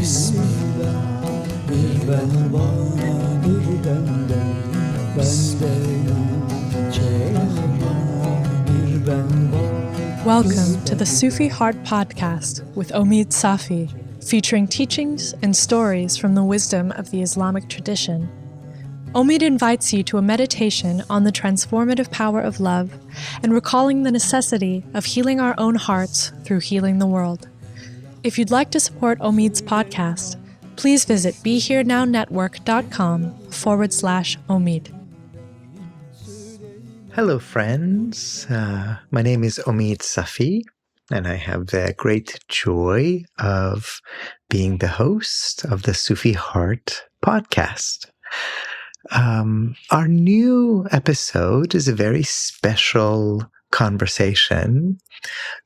Bismillah, bir ben bana bir benden, ben benim çekma bir ben bana. Welcome to the Sufi Heart Podcast with Omid Safi, featuring teachings and stories from the wisdom of the Islamic tradition. Omid invites you to a meditation on the transformative power of love and recalling the necessity of healing our own hearts through healing the world. If you'd like to support Omid's podcast, please visit BeHereNowNetwork.com/Omid. Hello, friends. My name is Omid Safi, and I have the great joy of being the host of the Sufi Heart podcast. Our new episode is a very special conversation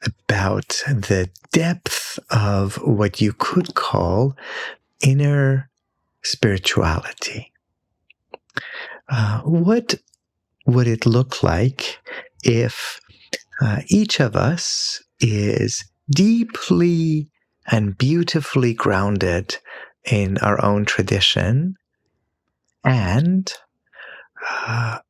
about the depth of what you could call inner spirituality. What would it look like if each of us is deeply and beautifully grounded in our own tradition and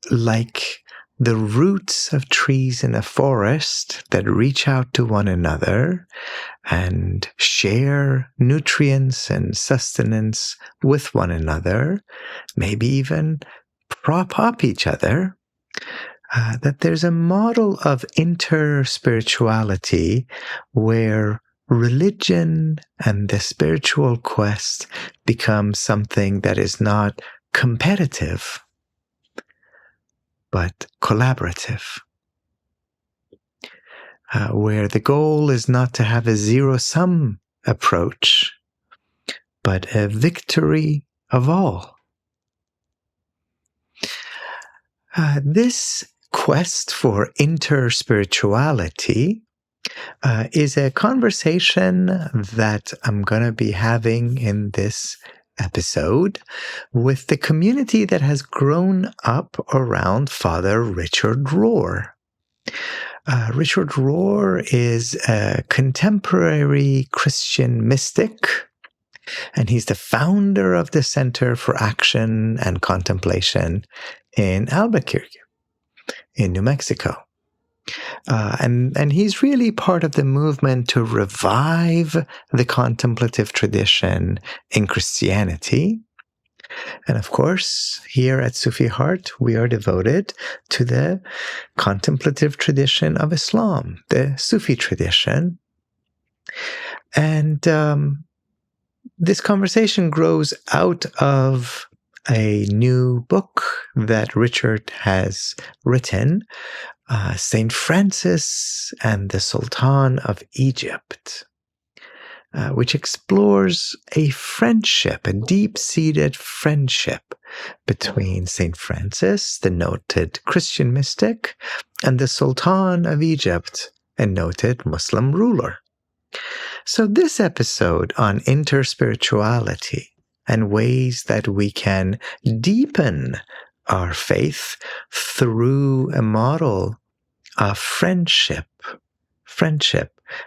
like the roots of trees in a forest that reach out to one another and share nutrients and sustenance with one another, maybe even prop up each other, that there's a model of inter-spirituality where religion and the spiritual quest become something that is not competitive, but collaborative, where the goal is not to have a zero-sum approach, but a victory of all. This quest for inter-spirituality is a conversation that I'm going to be having in this episode with the community that has grown up around Father Richard Rohr. Richard Rohr is a contemporary Christian mystic, and he's the founder of the Center for Action and Contemplation in Albuquerque, in New Mexico. And he's really part of the movement to revive the contemplative tradition in Christianity. And of course, here at Sufi Heart, we are devoted to the contemplative tradition of Islam, the Sufi tradition. And this conversation grows out of a new book that Richard has written, Saint Francis and the Sultan of Egypt, which explores a friendship, a deep-seated friendship between Saint Francis, the noted Christian mystic, and the Sultan of Egypt, a noted Muslim ruler. So this episode on interspirituality and ways that we can deepen our faith through a model of friendship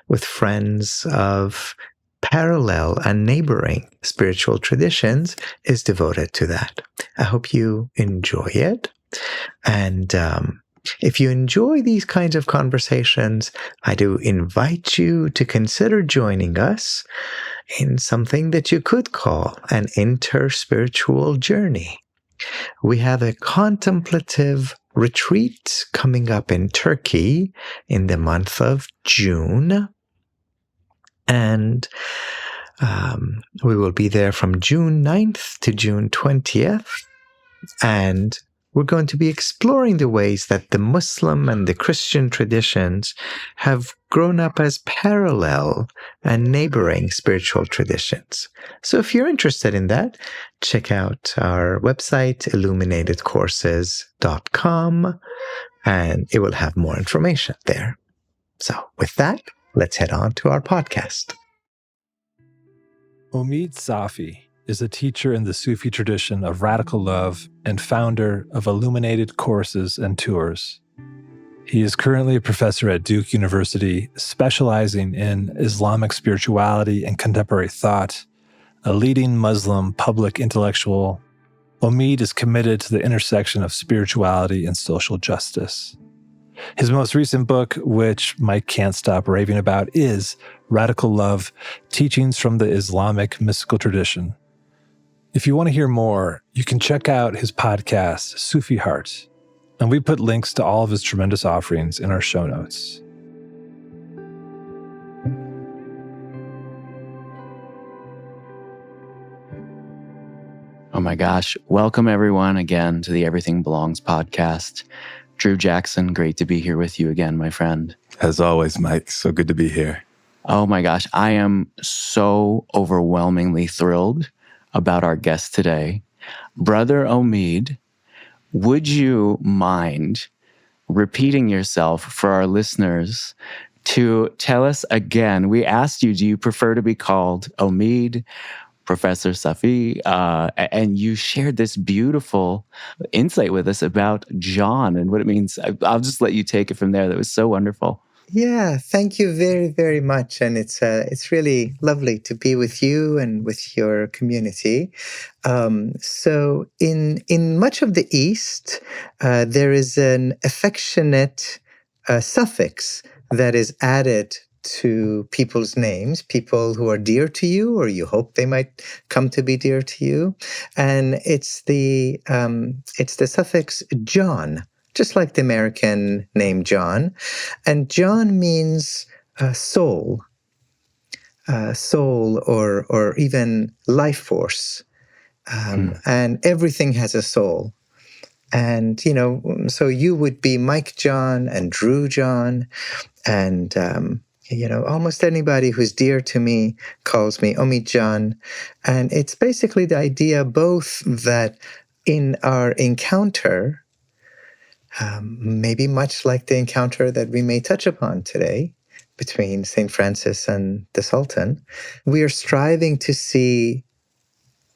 with friends of parallel and neighboring spiritual traditions is devoted to that. I hope you enjoy it. And if you enjoy these kinds of conversations, I do invite you to consider joining us in something that you could call an interspiritual journey. We have a contemplative retreat coming up in Turkey in the month of June. And we will be there from June 9th to June 20th. And we're going to be exploring the ways that the Muslim and the Christian traditions have grown up as parallel and neighboring spiritual traditions. So if you're interested in that, check out our website, illuminatedcourses.com, and it will have more information there. So with that, let's head on to our podcast. Omid Safi is a teacher in the Sufi tradition of radical love and founder of Illuminated Courses and Tours. He is currently a professor at Duke University, specializing in Islamic spirituality and contemporary thought, A leading Muslim public intellectual, Omid is committed to the intersection of spirituality and social justice. His most recent book, which Mike can't stop raving about, is Radical Love, Teachings from the Islamic Mystical Tradition. If you want to hear more, you can check out his podcast, Sufi Heart, and we put links to all of his tremendous offerings in our show notes. Oh my gosh. Welcome everyone again to the Everything Belongs podcast. Drew Jackson, great to be here with you again, my friend. As always, Mike, so good to be here. Oh my gosh, I am so overwhelmingly thrilled about our guest today. Brother Omid, would you mind repeating yourself for our listeners to tell us again? We asked you, do you prefer to be called Omid, Professor Safi, and you shared this beautiful insight with us about John and what it means. I'll just let you take it from there. That was so wonderful. Yeah, thank you very, very much. And it's really lovely to be with you and with your community. So in much of the East, there is an affectionate suffix that is added to people's names, people who are dear to you, or you hope they might come to be dear to you, and it's the suffix John, just like the American name John, and John means soul, or even life force, and everything has a soul. And, so you would be Mike John and Drew John, and almost anybody who's dear to me calls me Omid John. And it's basically the idea both that in our encounter, maybe much like the encounter that we may touch upon today between St. Francis and the Sultan, we are striving to see,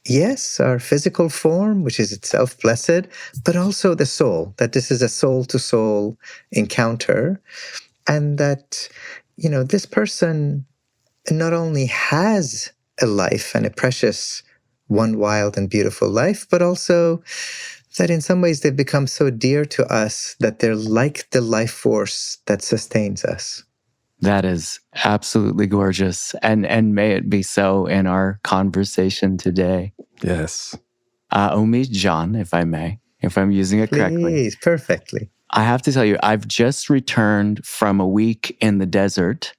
yes, our physical form, which is itself blessed, but also the soul, that this is a soul-to-soul encounter, and that this person not only has a life and a precious, one wild and beautiful life, but also that in some ways they've become so dear to us that they're like the life force that sustains us. That is absolutely gorgeous. And may it be so in our conversation today. Yes. Omid John, if I may, if I'm using it correctly. Please, perfectly. I have to tell you, I've just returned from a week in the desert.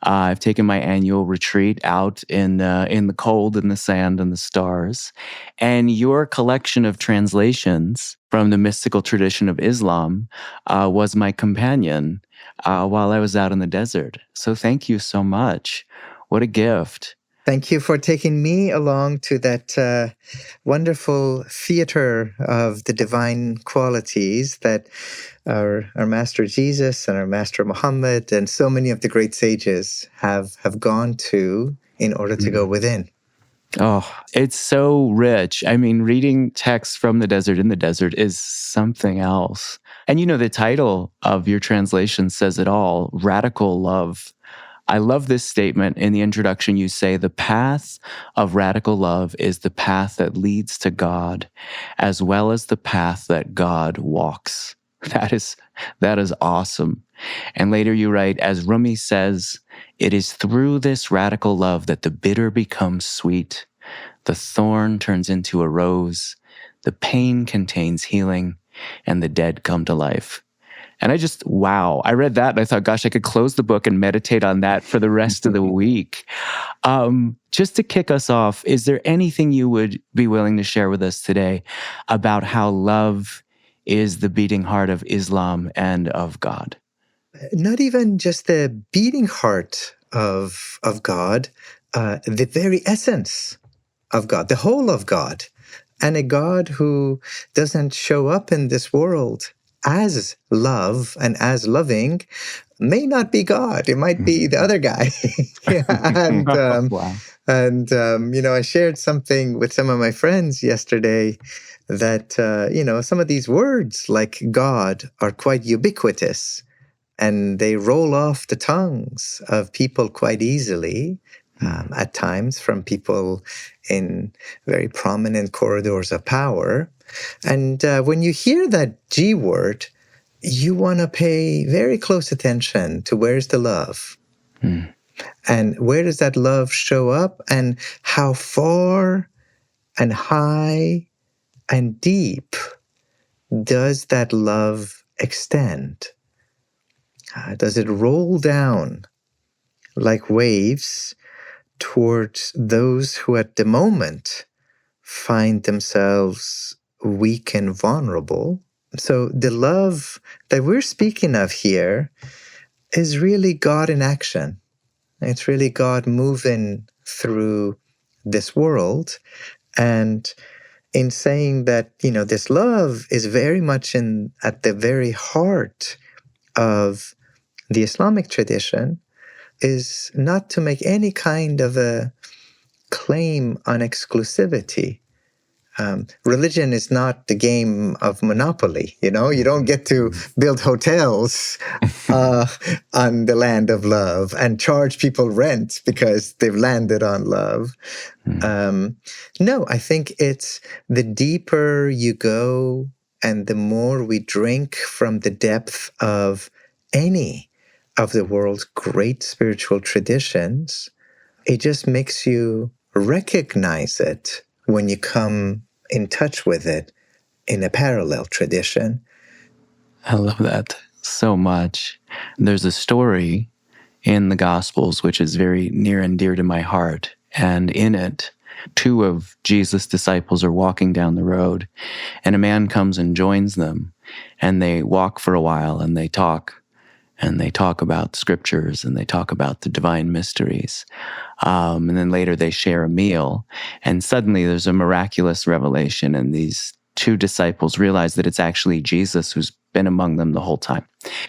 I've taken my annual retreat out in the cold and the sand and the stars. And your collection of translations from the mystical tradition of Islam was my companion while I was out in the desert. So thank you so much. What a gift. Thank you for taking me along to that wonderful theater of the divine qualities that our Master Jesus and our Master Muhammad and so many of the great sages have gone to in order to go within. Oh, it's so rich. I mean, reading texts from the desert in the desert is something else. And the title of your translation says it all, Radical Love. I love this statement. In the introduction, you say, the path of radical love is the path that leads to God, as well as the path that God walks. That is awesome. And later you write, as Rumi says, it is through this radical love that the bitter becomes sweet, the thorn turns into a rose, the pain contains healing, and the dead come to life. And wow, I read that and I thought, gosh, I could close the book and meditate on that for the rest of the week. Just to kick us off, is there anything you would be willing to share with us today about how love is the beating heart of Islam and of God? Not even just the beating heart of God, the very essence of God, the whole of God, and a God who doesn't show up in this world as love and as loving may not be God. It might be the other guy. Wow. And I shared something with some of my friends yesterday that, some of these words like God are quite ubiquitous and they roll off the tongues of people quite easily. at times from people in very prominent corridors of power. And when you hear that G word, you want to pay very close attention to where's the love? And where does that love show up? And how far and high and deep does that love extend? Does it roll down like waves towards those who at the moment find themselves weak and vulnerable? So the love that we're speaking of here is really God in action. It's really God moving through this world. And in saying that, this love is very much at the very heart of the Islamic tradition, is not to make any kind of a claim on exclusivity. Religion is not the game of Monopoly. You don't get to build hotels on the land of love and charge people rent because they've landed on love. No, I think it's the deeper you go and the more we drink from the depth of any of the world's great spiritual traditions, it just makes you recognize it when you come in touch with it in a parallel tradition. I love that so much. There's a story in the Gospels which is very near and dear to my heart. And in it, 2 of Jesus' disciples are walking down the road, and a man comes and joins them. And they walk for a while, and they talk. And they talk about scriptures, and they talk about the divine mysteries. And then later they share a meal. And suddenly there's a miraculous revelation, and these 2 disciples realize that it's actually Jesus who's been among them the whole time.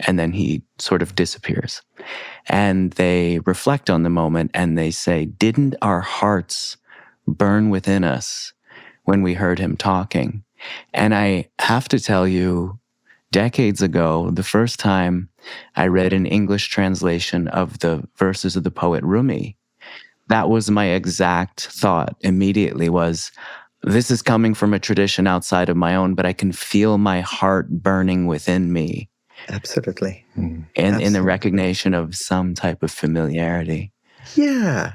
And then he sort of disappears. And they reflect on the moment, and they say, "Didn't our hearts burn within us when we heard him talking?" And I have to tell you, decades ago, the first time I read an English translation of the verses of the poet Rumi, that was my exact thought immediately was, this is coming from a tradition outside of my own, but I can feel my heart burning within me. Absolutely. And in the recognition of some type of familiarity. Yeah.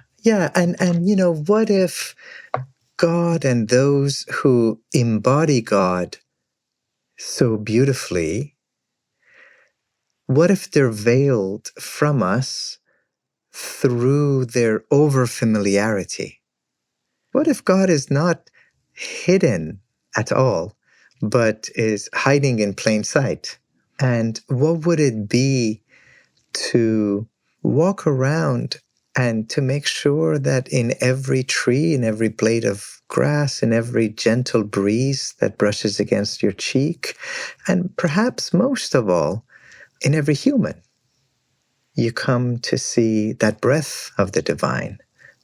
And what if God and those who embody God so beautifully, what if they're veiled from us through their over-familiarity? What if God is not hidden at all, but is hiding in plain sight? And what would it be to walk around and to make sure that in every tree, in every blade of grass, in every gentle breeze that brushes against your cheek, and perhaps most of all, in every human, you come to see that breath of the divine,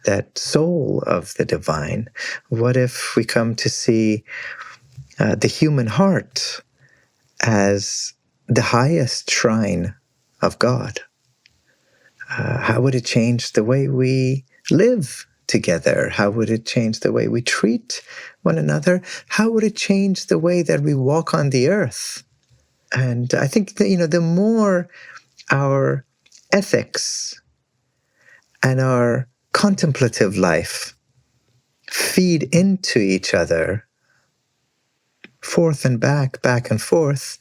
that soul of the divine? What if we come to see the human heart as the highest shrine of God? How would it change the way we live together? How would it change the way we treat one another? How would it change the way that we walk on the earth? And I think that, the more our ethics and our contemplative life feed into each other, forth and back and forth,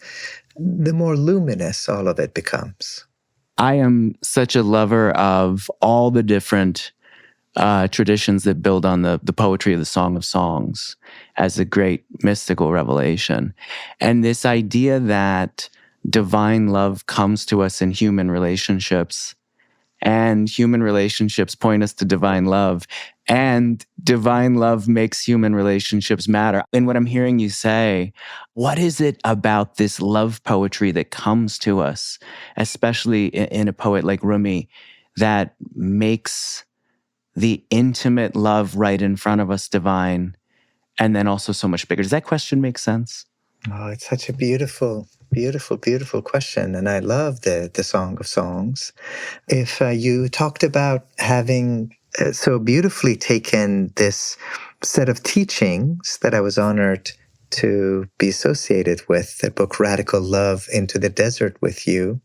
the more luminous all of it becomes. I am such a lover of all the different traditions that build on the poetry of the Song of Songs as a great mystical revelation. And this idea that divine love comes to us in human relationships, and human relationships point us to divine love, and divine love makes human relationships matter. And what I'm hearing you say, what is it about this love poetry that comes to us, especially in a poet like Rumi, that makes the intimate love right in front of us divine, and then also so much bigger? Does that question make sense? Oh, it's such a beautiful, beautiful, beautiful question. And I love the Song of Songs. If you talked about having so beautifully taken this set of teachings that I was honored to be associated with, the book Radical Love Into the Desert with You.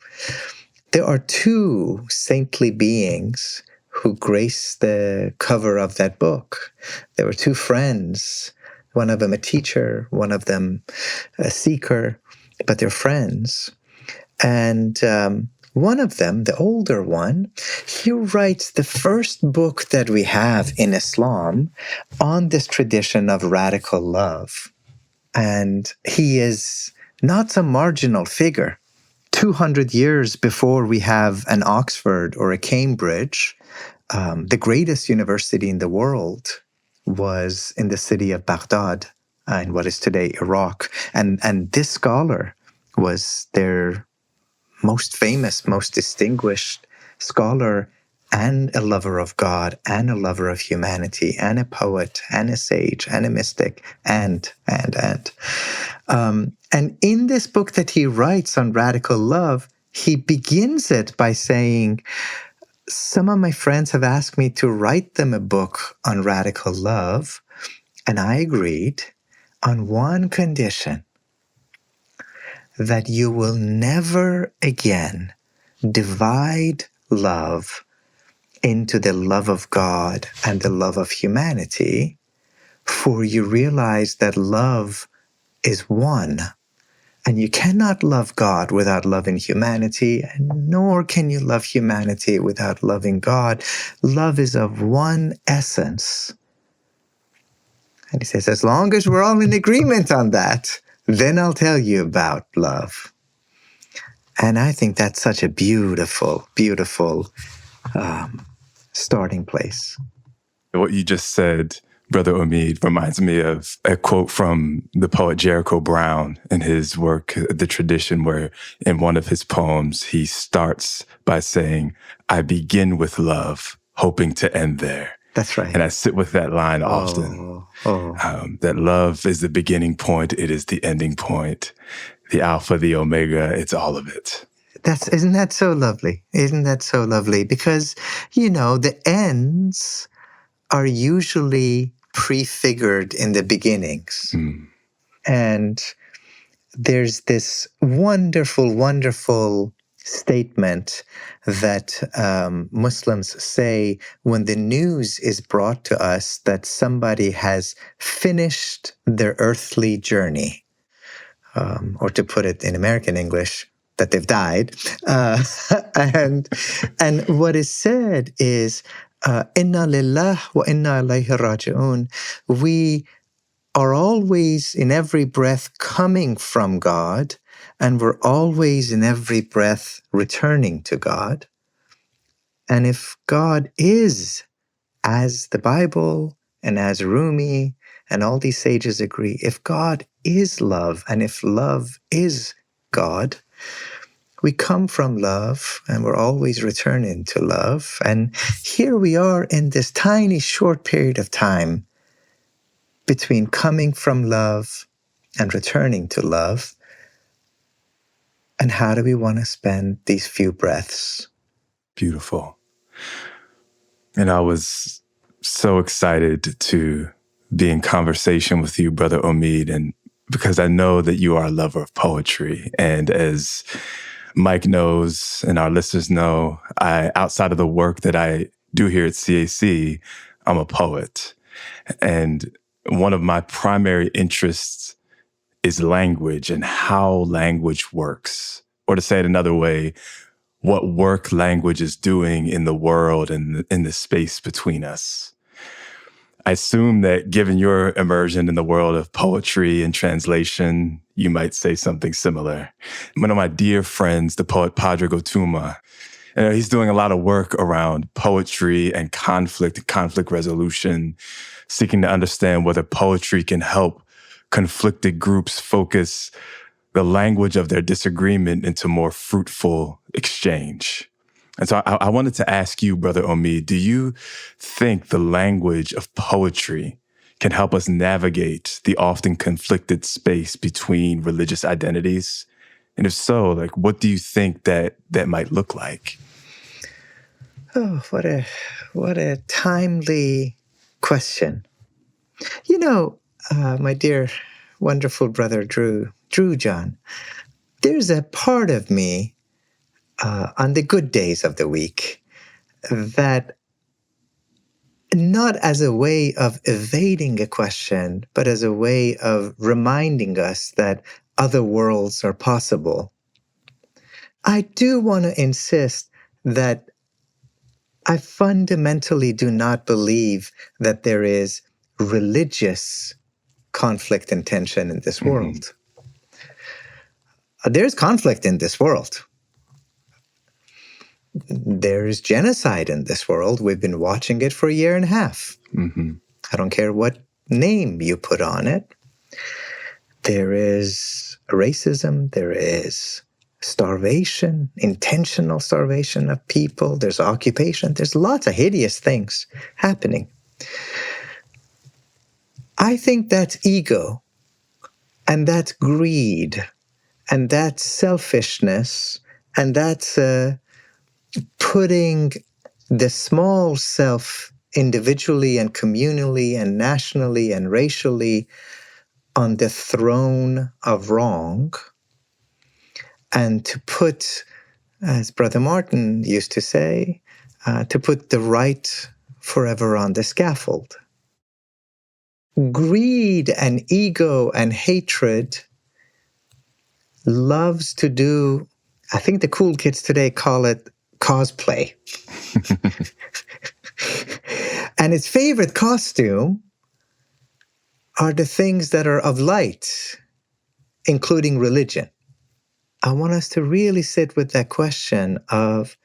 There are two saintly beings who grace the cover of that book. There were two friends, one of them a teacher, one of them a seeker, but they're friends. And one of them, the older one, he writes the first book that we have in Islam on this tradition of radical love. And he is not some marginal figure. 200 years before we have an Oxford or a Cambridge, the greatest university in the world was in the city of Baghdad, in what is today Iraq. And this scholar was their most famous, most distinguished scholar, and a lover of God, and a lover of humanity, and a poet, and a sage, and a mystic, and. And in this book that he writes on radical love, he begins it by saying, some of my friends have asked me to write them a book on radical love, and I agreed on one condition, that you will never again divide love into the love of God and the love of humanity, for you realize that love is one. And you cannot love God without loving humanity, and nor can you love humanity without loving God. Love is of one essence. And he says, as long as we're all in agreement on that, then I'll tell you about love. And I think that's such a beautiful, beautiful starting place. What you just said, Brother Omid, reminds me of a quote from the poet Jericho Brown in his work, The Tradition, where in one of his poems, he starts by saying, I begin with love, hoping to end there. That's right. And I sit with that line often, that love is the beginning point. It is the ending point, the alpha, the omega. It's all of it. Isn't that so lovely? Isn't that so lovely? Because, the ends are usually prefigured in the beginnings. And there's this wonderful, wonderful statement that Muslims say when the news is brought to us that somebody has finished their earthly journey, or to put it in American English, that they've died. And what is said is, Inna lillah wa inna ilayhi raji'un. We are always in every breath coming from God, and we're always in every breath returning to God. And if God is, as the Bible and as Rumi and all these sages agree, if God is love, and if love is God, we come from love, and we're always returning to love. And here we are in this tiny, short period of time between coming from love and returning to love. And how do we want to spend these few breaths? Beautiful. And I was so excited to be in conversation with you, Brother Omid, and because I know that you are a lover of poetry. And as Mike knows and our listeners know, outside of the work that I do here at CAC, I'm a poet. And one of my primary interests is language and how language works. Or to say it another way, what work language is doing in the world and in the space between us. I assume that given your immersion in the world of poetry and translation, you might say something similar. One of my dear friends, the poet Padre Gotuma, he's doing a lot of work around poetry and conflict resolution, seeking to understand whether poetry can help conflicted groups focus the language of their disagreement into more fruitful exchange. And so I wanted to ask you, Brother Omid, do you think the language of poetry can help us navigate the often conflicted space between religious identities? And if so, what do you think that might look like? Oh, what a timely question. You know, my dear, wonderful brother Drew John, there's a part of me on the good days of the week that, not as a way of evading a question, but as a way of reminding us that other worlds are possible. I do want to insist that I fundamentally do not believe that there is religious conflict and tension in this world. There's conflict in this world. There's genocide in this world. We've been watching it for a year and a half. I don't care what name you put on it. There is racism. There is starvation, intentional starvation of people. There's occupation. There's lots of hideous things happening. I think that's ego, and that's greed, and that's selfishness, and that's putting the small self individually and communally and nationally and racially on the throne of wrong, and to put, as Brother Martin used to say, to put the right forever on the scaffold. Greed and ego and hatred loves to do, I think the cool kids today call it cosplay. And its favorite costume are the things that are of light, including religion. I want us to really sit with that question of,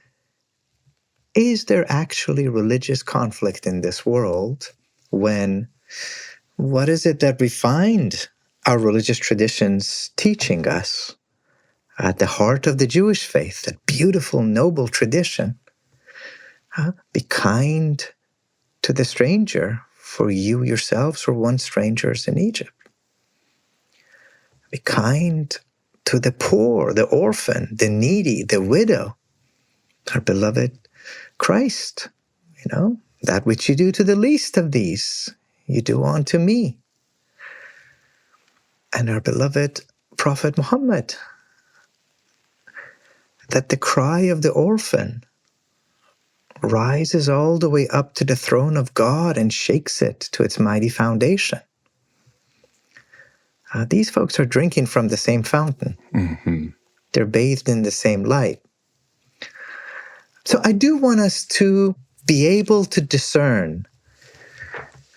is there actually religious conflict in this world when, what is it that we find our religious traditions teaching us? At the heart of the Jewish faith, that beautiful, noble tradition, be kind to the stranger, for you yourselves were once strangers in Egypt. Be kind to the poor, the orphan, the needy, the widow. Our beloved Christ, that which you do to the least of these, you do unto me. And our beloved Prophet Muhammad, that the cry of the orphan rises all the way up to the throne of God and shakes it to its mighty foundation. These folks are drinking from the same fountain. They're bathed in the same light. So I do want us to be able to discern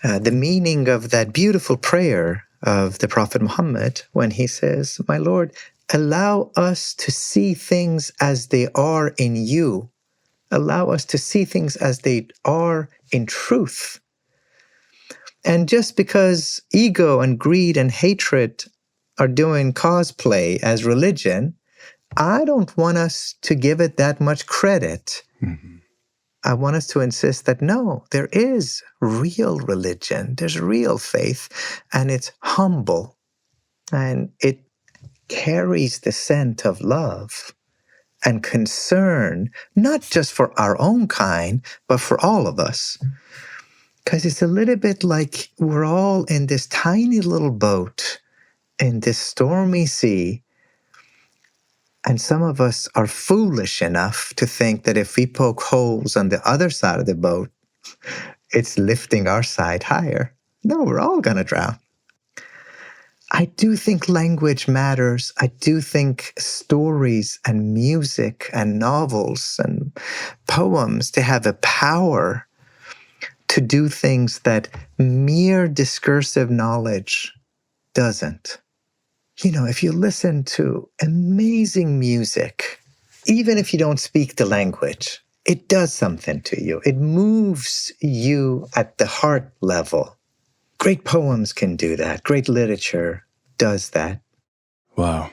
the meaning of that beautiful prayer of the Prophet Muhammad when he says, "My Lord, allow us to see things as they are in you. Allow us to see things as they are in truth." And just because ego and greed and hatred are doing cosplay as religion, I don't want us to give it that much credit. I want us to insist that no, there is real religion, there's real faith, and it's humble, and it carries the scent of love and concern, not just for our own kind, but for all of us. Because it's a little bit like we're all in this tiny little boat in this stormy sea, and some of us are foolish enough to think that if we poke holes on the other side of the boat, it's lifting our side higher. No, we're all going to drown. I do think language matters. I do think stories and music and novels and poems, they have a power to do things that mere discursive knowledge doesn't. If you listen to amazing music, even if you don't speak the language, it does something to you. It moves you at the heart level. Great poems can do that. Great literature does that. Wow.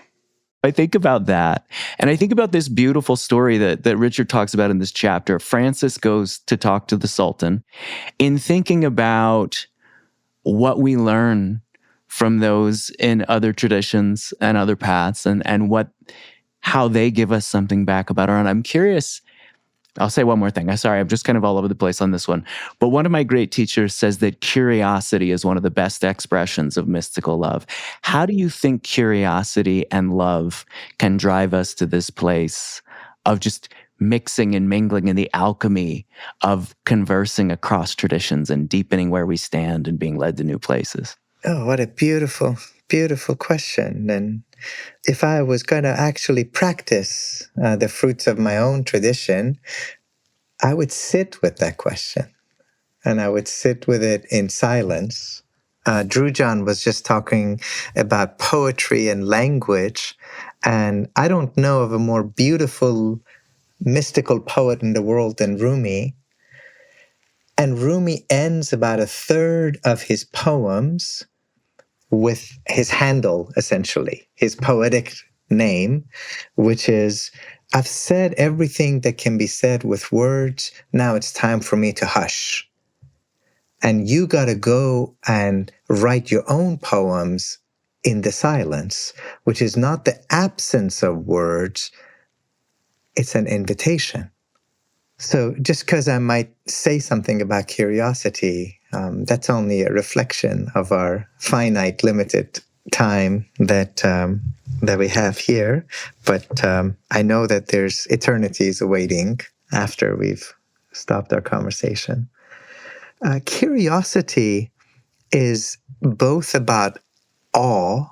I think about that. And I think about this beautiful story that Richard talks about in this chapter. Francis goes to talk to the Sultan. In thinking about what we learn from those in other traditions and other paths, and how they give us something back about our own. I'm curious, I'll say one more thing. I'm sorry, I'm just kind of all over the place on this one. But one of my great teachers says that curiosity is one of the best expressions of mystical love. How do you think curiosity and love can drive us to this place of just mixing and mingling in the alchemy of conversing across traditions and deepening where we stand and being led to new places? Oh, what a beautiful, beautiful question. And if I was going to actually practice the fruits of my own tradition, I would sit with that question and I would sit with it in silence. Drew John was just talking about poetry and language, and I don't know of a more beautiful mystical poet in the world than Rumi. And Rumi ends about a third of his poems with his handle, essentially, his poetic name, which is, I've said everything that can be said with words. Now it's time for me to hush. And you got to go and write your own poems in the silence, which is not the absence of words. It's an invitation. So just because I might say something about curiosity, that's only a reflection of our finite, limited time that we have here. But I know that there's eternities awaiting after we've stopped our conversation. Curiosity is both about awe,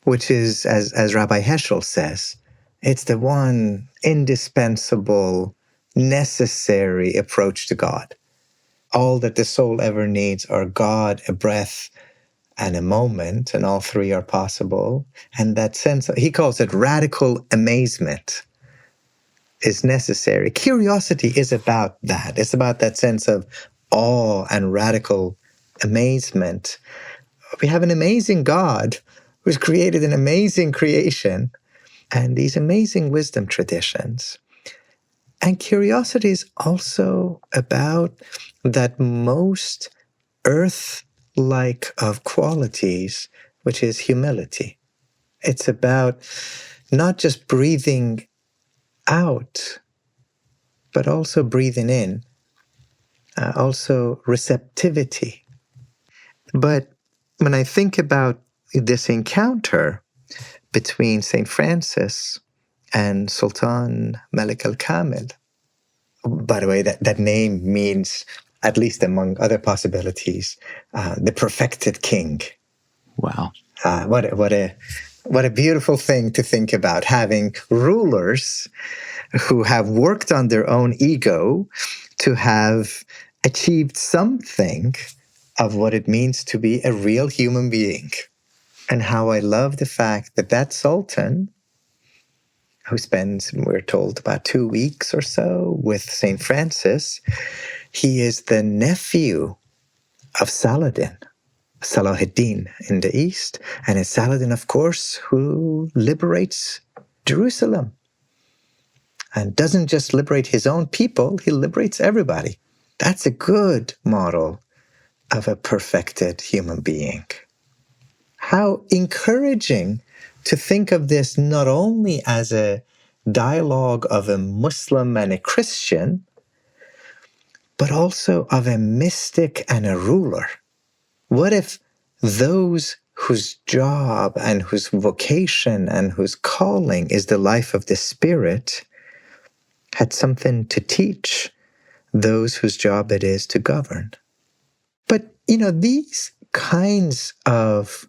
which is, as Rabbi Heschel says, it's the one indispensable, necessary approach to God. All that the soul ever needs are God, a breath, and a moment, and all three are possible. And that sense, he calls it radical amazement, is necessary. Curiosity is about that. It's about that sense of awe and radical amazement. We have an amazing God who's created an amazing creation and these amazing wisdom traditions. And curiosity is also about that most earth-like of qualities, which is humility. It's about not just breathing out, but also breathing in, also receptivity. But when I think about this encounter between St. Francis and Sultan Malik al-Kamil, by the way, that name means, at least among other possibilities, the perfected king. Wow. What a beautiful thing to think about, having rulers who have worked on their own ego to have achieved something of what it means to be a real human being. And how I love the fact that that sultan, who spends, we're told, about 2 weeks or so with St. Francis, he is the nephew of Saladin, Salahuddin in the east. And it's Saladin, of course, who liberates Jerusalem. And doesn't just liberate his own people, he liberates everybody. That's a good model of a perfected human being. How encouraging to think of this not only as a dialogue of a Muslim and a Christian, but also of a mystic and a ruler. What if those whose job and whose vocation and whose calling is the life of the Spirit had something to teach those whose job it is to govern? But, these kinds of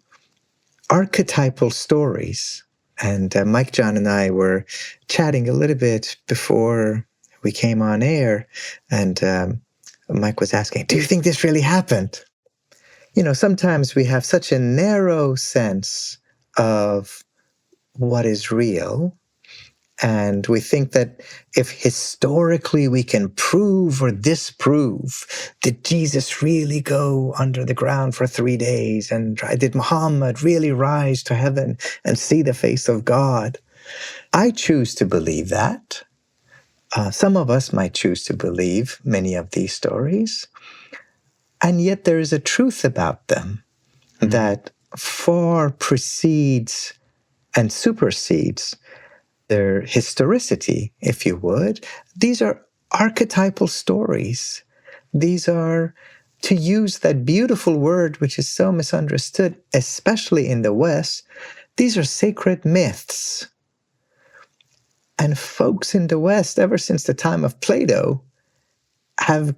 archetypal stories, and Mike, John, and I were chatting a little bit before we came on air, and Mike was asking, do you think this really happened? Sometimes we have such a narrow sense of what is real, and we think that if historically we can prove or disprove, did Jesus really go under the ground for 3 days? And did Muhammad really rise to heaven and see the face of God? I choose to believe that. Some of us might choose to believe many of these stories. And yet there is a truth about them that far precedes and supersedes their historicity, if you would. These are archetypal stories. These are, to use that beautiful word which is so misunderstood, especially in the West, these are sacred myths. And folks in the West, ever since the time of Plato, have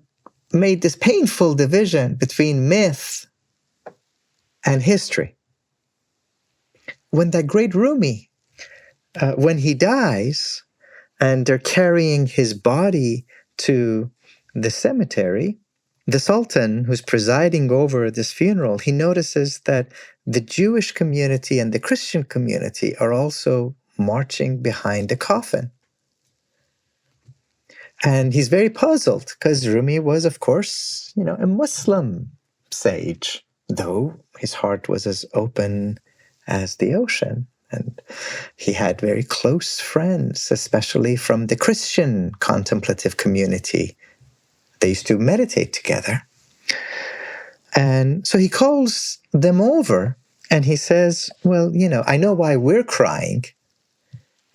made this painful division between myth and history. When that great Rumi, when he dies, and they're carrying his body to the cemetery, the Sultan who's presiding over this funeral, he notices that the Jewish community and the Christian community are also marching behind the coffin. And he's very puzzled because Rumi was, of course, a Muslim sage, though his heart was as open as the ocean. And he had very close friends, especially from the Christian contemplative community. They used to meditate together. And so he calls them over and he says, well, I know why we're crying,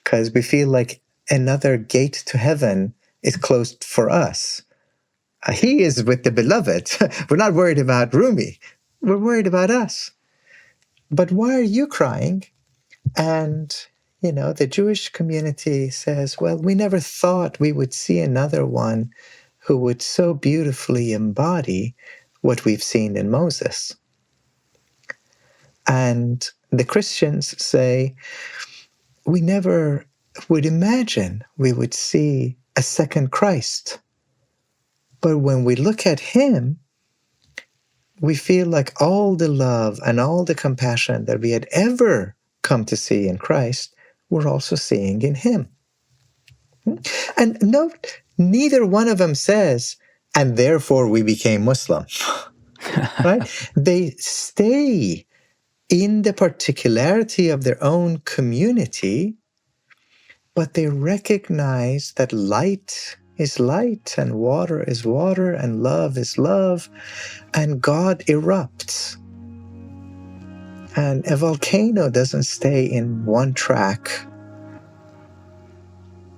because we feel like another gate to heaven is closed for us. He is with the beloved. We're not worried about Rumi. We're worried about us. But why are you crying? And, the Jewish community says, well, we never thought we would see another one who would so beautifully embody what we've seen in Moses. And the Christians say, we never would imagine we would see a second Christ. But when we look at him, we feel like all the love and all the compassion that we had ever come to see in Christ, we're also seeing in him. And note, neither one of them says, and therefore we became Muslim. Right? They stay in the particularity of their own community, but they recognize that light is light, and water is water, and love is love, and God erupts. And a volcano doesn't stay in one track,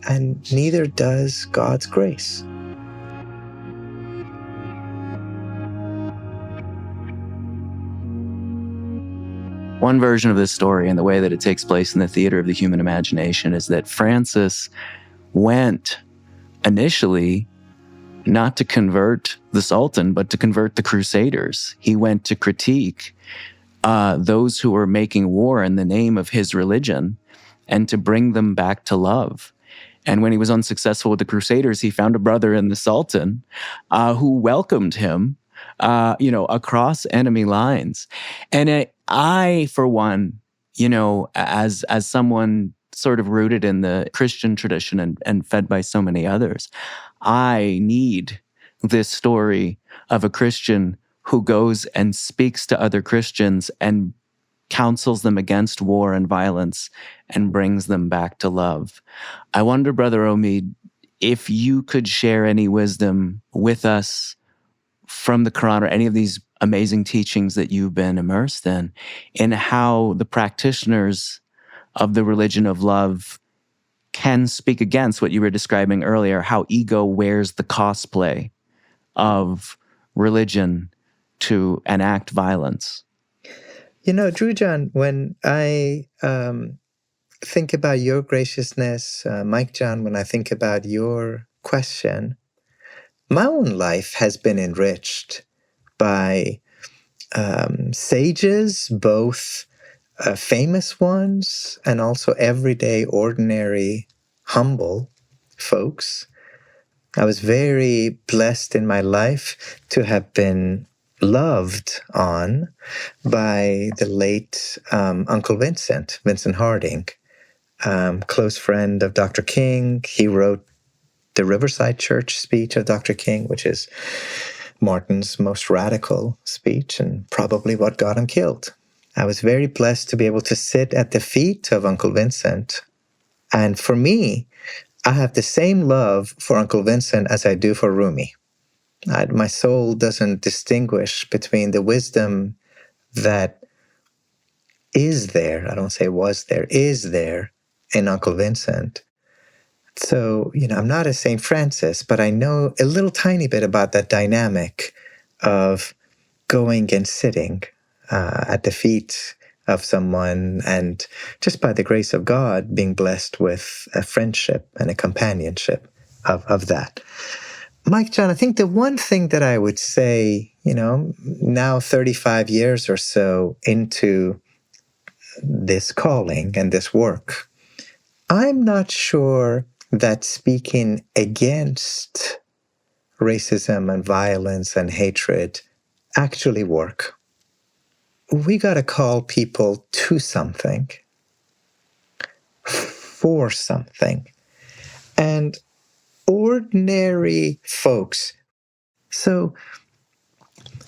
and neither does God's grace. One version of this story and the way that it takes place in the theater of the human imagination is that Francis went initially not to convert the Sultan, but to convert the Crusaders. He went to critique those who were making war in the name of his religion and to bring them back to love. And when he was unsuccessful with the Crusaders, he found a brother in the Sultan who welcomed him, across enemy lines. And I, for one, as someone sort of rooted in the Christian tradition and fed by so many others, I need this story of a Christian who goes and speaks to other Christians and counsels them against war and violence and brings them back to love. I wonder, Brother Omid, if you could share any wisdom with us from the Quran or any of these amazing teachings that you've been immersed in how the practitioners of the religion of love can speak against what you were describing earlier, how ego wears the cosplay of religion to enact violence. Drew John, when I think about your graciousness, Mike John, when I think about your question, my own life has been enriched by sages, both famous ones and also everyday, ordinary, humble folks. I was very blessed in my life to have been loved on by the late Uncle Vincent Harding, close friend of Dr. King. He wrote the Riverside Church speech of Dr. King, which is Martin's most radical speech and probably what got him killed. I was very blessed to be able to sit at the feet of Uncle Vincent. And for me, I have the same love for Uncle Vincent as I do for Rumi. My soul doesn't distinguish between the wisdom that is there, I don't say was there, is there in Uncle Vincent, So, I'm not a St. Francis, but I know a little tiny bit about that dynamic of going and sitting at the feet of someone, and just by the grace of God, being blessed with a friendship and a companionship of that. Mike John, I think the one thing that I would say, now 35 years or so into this calling and this work, I'm not sure that speaking against racism and violence and hatred actually work. We got to call people to something, for something. And ordinary folks, so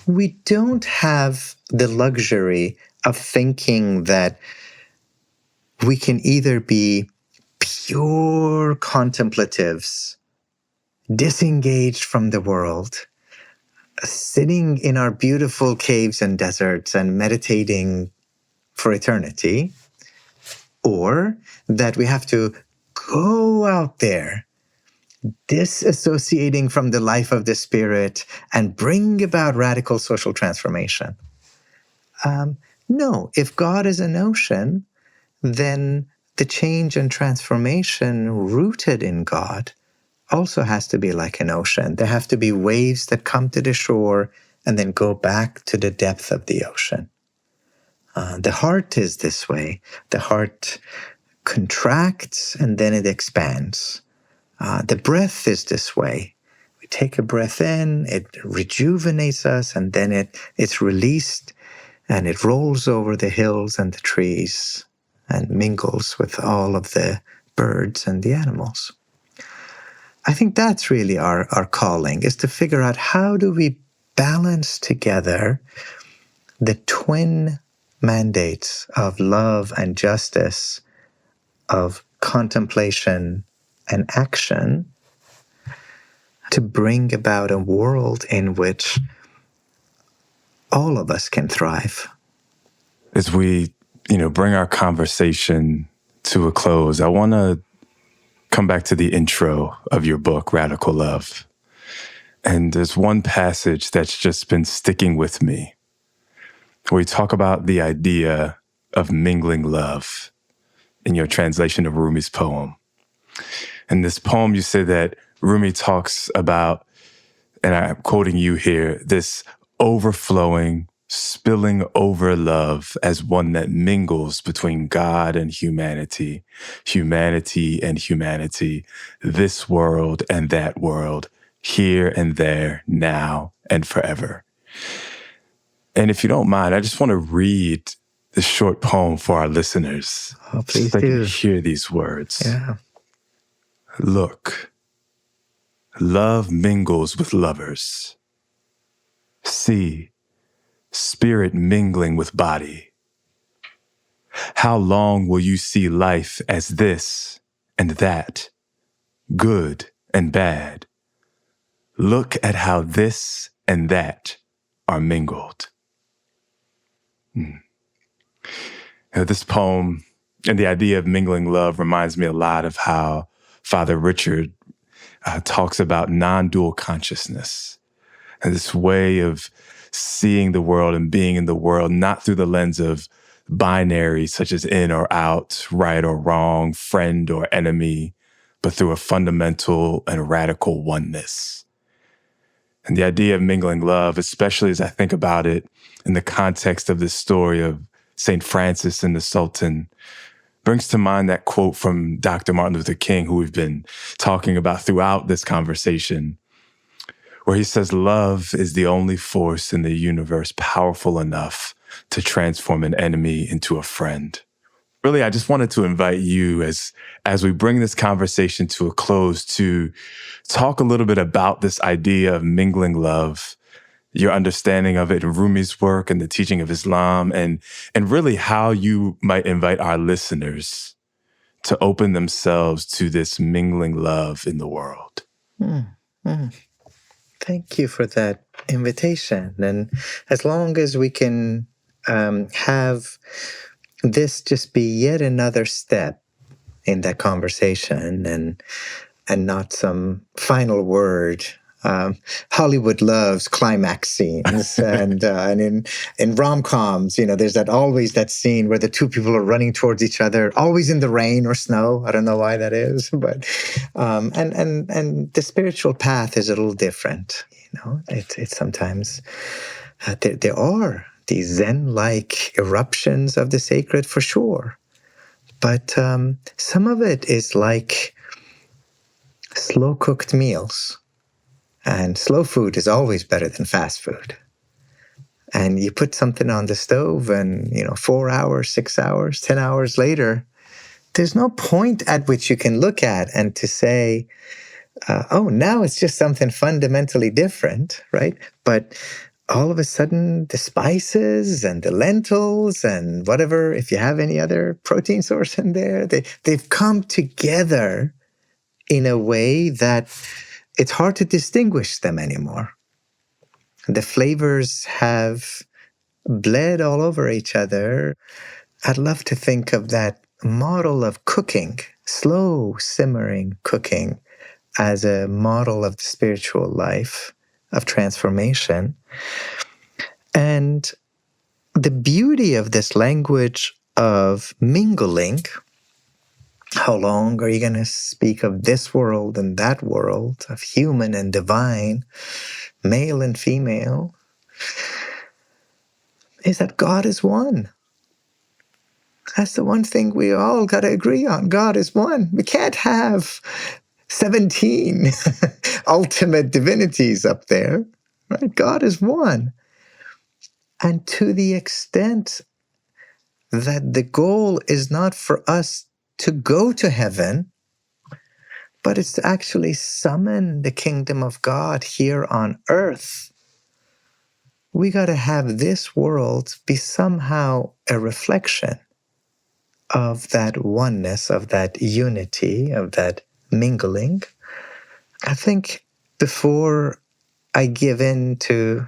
we don't have the luxury of thinking that we can either be pure contemplatives, disengaged from the world, sitting in our beautiful caves and deserts and meditating for eternity, or that we have to go out there, disassociating from the life of the Spirit and bring about radical social transformation. No, if God is an ocean, then the change and transformation rooted in God also has to be like an ocean. There have to be waves that come to the shore and then go back to the depth of the ocean. The heart is this way. The heart contracts and then it expands. The breath is this way. We take a breath in, it rejuvenates us, and then it's released and it rolls over the hills and the trees and mingles with all of the birds and the animals. I think that's really our calling, is to figure out how do we balance together the twin mandates of love and justice, of contemplation and action, to bring about a world in which all of us can thrive. As we, bring our conversation to a close, I want to come back to the intro of your book, Radical Love. And there's one passage that's just been sticking with me, where you talk about the idea of mingling love in your translation of Rumi's poem. In this poem, you say that Rumi talks about, and I'm quoting you here, this overflowing, spilling over love as one that mingles between God and humanity, humanity and humanity, this world and that world, here and there, now and forever. And if you don't mind, I just want to read this short poem for our listeners. Oh, please so they do. can hear these words. Yeah. Look, love mingles with lovers. See, spirit mingling with body. How long will you see life as this and that, good and bad? Look at how this and that are mingled. This poem and the idea of mingling love reminds me a lot of how Father Richard talks about non-dual consciousness and this way of seeing the world and being in the world, not through the lens of binary such as in or out, right or wrong, friend or enemy, but through a fundamental and radical oneness. And the idea of mingling love, especially as I think about it in the context of this story of St. Francis and the Sultan, brings to mind that quote from Dr. Martin Luther King, who we've been talking about throughout this conversation, where he says, love is the only force in the universe powerful enough to transform an enemy into a friend. Really, I just wanted to invite you as we bring this conversation to a close to talk a little bit about this idea of mingling love, your understanding of it in Rumi's work and the teaching of Islam, and really how you might invite our listeners to open themselves to this mingling love in the world. Thank you for that invitation. And as long as we can have this just be yet another step in that conversation, and not some final word. Hollywood loves climax scenes, and in rom-coms, there's always that scene where the two people are running towards each other, always in the rain or snow. I don't know why that is, but and the spiritual path is a little different. It's sometimes there are these Zen-like eruptions of the sacred for sure, but some of it is like slow-cooked meals. And slow food is always better than fast food. And you put something on the stove and, 4 hours, 6 hours, 10 hours later, there's no point at which you can look at and to say, now it's just something fundamentally different, right? But all of a sudden, the spices and the lentils and whatever, if you have any other protein source in there, they've come together in a way that it's hard to distinguish them anymore. The flavors have bled all over each other. I'd love to think of that model of cooking, slow simmering cooking, as a model of the spiritual life, of transformation. And the beauty of this language of mingling. How long are you going to speak of this world and that world, of human and divine, male and female? Is that God is one. That's the one thing we all got to agree on. God is one. We can't have 17 ultimate divinities up there, right? God is one. And to the extent that the goal is not for us to go to heaven, but it's to actually summon the kingdom of God here on earth. We got to have this world be somehow a reflection of that oneness, of that unity, of that mingling. I think before I give in to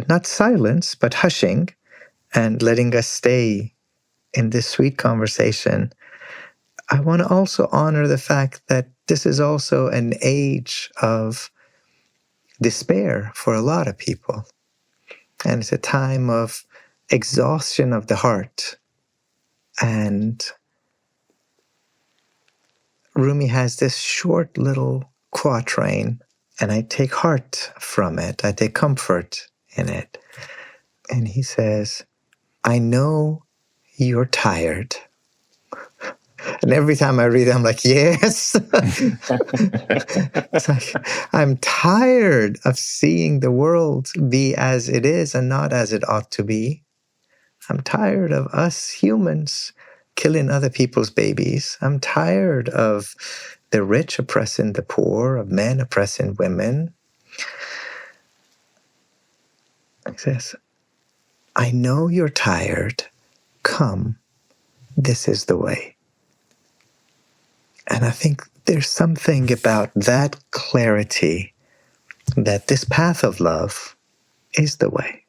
not silence, but hushing and letting us stay in this sweet conversation, I want to also honor the fact that this is also an age of despair for a lot of people. And it's a time of exhaustion of the heart. And Rumi has this short little quatrain, and I take heart from it. I take comfort in it. And he says, I know you're tired. And every time I read it, I'm like, yes. It's like, I'm tired of seeing the world be as it is and not as it ought to be. I'm tired of us humans killing other people's babies. I'm tired of the rich oppressing the poor, of men oppressing women. He says, I know you're tired. Come, this is the way. And I think there's something about that clarity that this path of love is the way.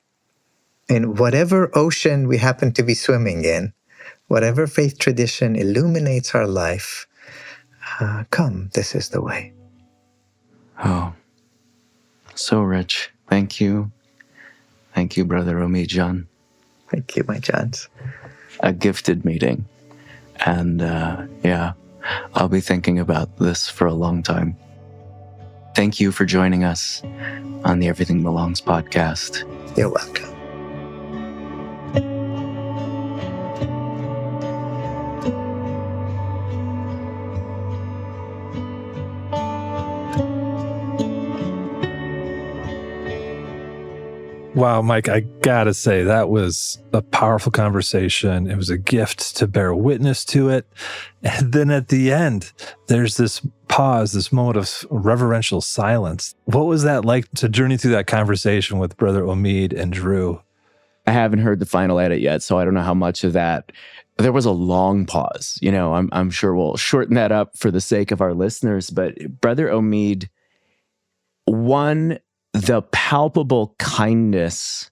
In whatever ocean we happen to be swimming in, whatever faith tradition illuminates our life, come, this is the way. Oh, so rich. Thank you. Thank you, Brother Omid Jan. Thank you, my Johns. A gifted meeting. And I'll be thinking about this for a long time. Thank you for joining us on the Everything Belongs podcast. You're welcome. Wow, Mike, I gotta say, that was a powerful conversation. It was a gift to bear witness to it. And then at the end, there's this pause, this moment of reverential silence. What was that like to journey through that conversation with Brother Omid and Drew? I haven't heard the final edit yet, so I don't know how much of that. There was a long pause. I'm sure we'll shorten that up for the sake of our listeners. But Brother Omid, the palpable kindness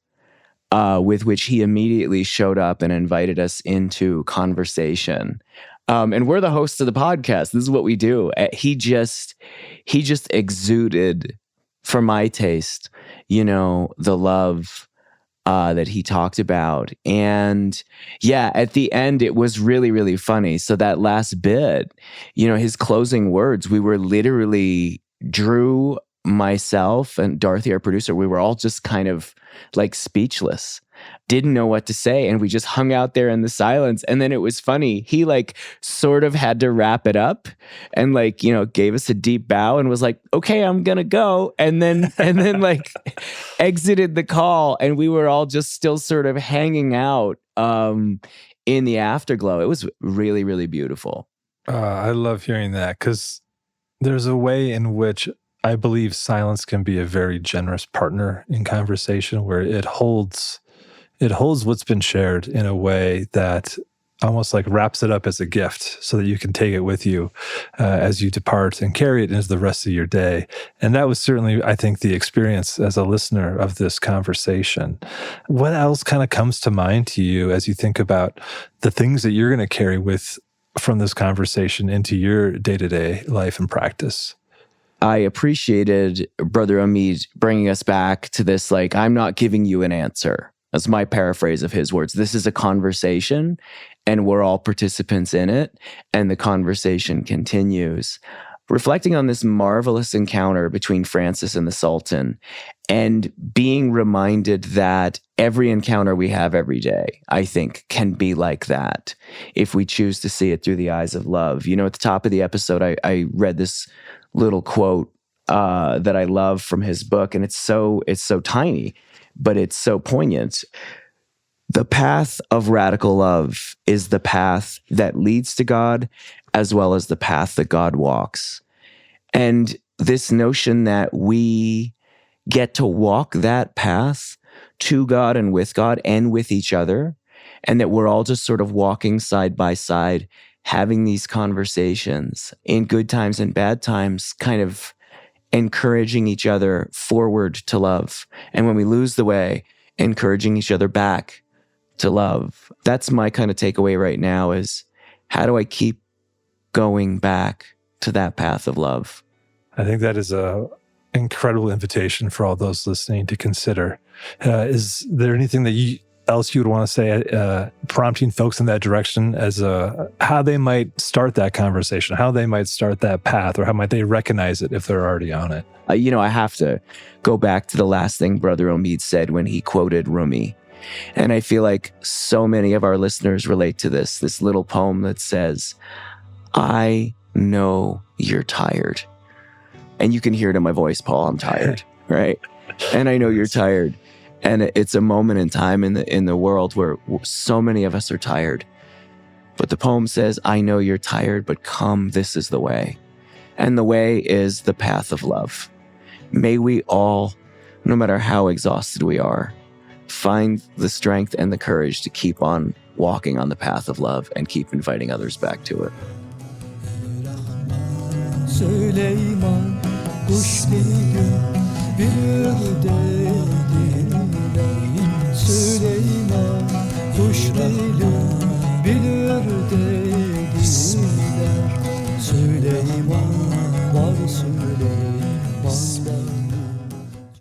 with which he immediately showed up and invited us into conversation And we're the hosts of the podcast. This is what we do. He just exuded, for my taste, the love that he talked about. And yeah, at the end, it was really, really funny. So that last bit, his closing words, we were literally, Drew, myself, and Dorothy, our producer, we were all just kind of like speechless, didn't know what to say. And we just hung out there in the silence. And then it was funny. He like sort of had to wrap it up and like, gave us a deep bow and was like, okay, I'm going to go. And then like exited the call. And we were all just still sort of hanging out in the afterglow. It was really, really beautiful. I love hearing that, because there's a way in which I believe silence can be a very generous partner in conversation, where it holds what's been shared in a way that almost like wraps it up as a gift so that you can take it with you as you depart and carry it into the rest of your day. And that was certainly, I think, the experience as a listener of this conversation. What else kind of comes to mind to you as you think about the things that you're going to carry from this conversation into your day-to-day life and practice? I appreciated Brother Omid bringing us back to this, like, I'm not giving you an answer. That's my paraphrase of his words. This is a conversation, and we're all participants in it, and the conversation continues. Reflecting on this marvelous encounter between Francis and the Sultan, and being reminded that every encounter we have every day, I think, can be like that if we choose to see it through the eyes of love. At the top of the episode, I read this little quote that I love from his book, and it's so tiny, but it's so poignant. The path of radical love is the path that leads to God, as well as the path that God walks. And this notion that we get to walk that path to God and with each other, and that we're all just sort of walking side by side, having these conversations in good times and bad times, kind of encouraging each other forward to love. And when we lose the way, encouraging each other back to love. That's my kind of takeaway right now, is how do I keep going back to that path of love? I think that is an incredible invitation for all those listening to consider. Is there anything that else you would want to say, prompting folks in that direction as how they might start that conversation, how they might start that path, or how might they recognize it if they're already on it? I have to go back to the last thing Brother Omid said when he quoted Rumi. And I feel like so many of our listeners relate to this little poem that says, I know you're tired. And you can hear it in my voice, Paul, I'm tired, right? And I know you're tired. And it's a moment in time in the world where so many of us are tired. But the poem says, I know you're tired, but come, this is the way. And the way is the path of love. May we all, no matter how exhausted we are, find the strength and the courage to keep on walking on the path of love and keep inviting others back to it. Süleyman kuş değildir dediler. Süleyman kuş değildir dediler. Süleyman